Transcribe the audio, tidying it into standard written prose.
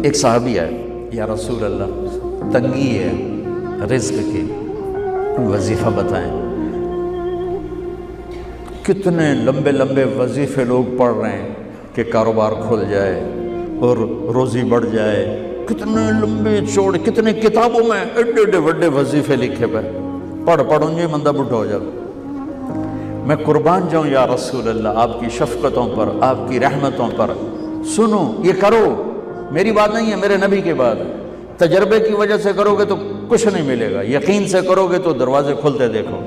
एक साहबी आए, या रसूल अल्लाह तंगी है रिज़्क़ की, वजीफ़ा बताएं। कितने लंबे लंबे वजीफ़े लोग पढ़ रहे हैं कि कारोबार खुल जाए और रोज़ी बढ़ जाए। कितने लंबे चौड़े, कितने किताबों में एडे एडे बड़े वजीफ़े लिखे पे, पढ़ उन्हें बंदा बुढ़ा हो जाए। मैं कुर्बान जाऊँ या रसूल अल्लाह आपकी शफ़क़तों पर, आपकी रहमतों पर। सुनो, ये करो, मेरी बात नहीं है, मेरे नबी के बाद। तजर्बे की वजह से करोगे तो कुछ नहीं मिलेगा, यकीन से करोगे तो दरवाजे खुलते देखो।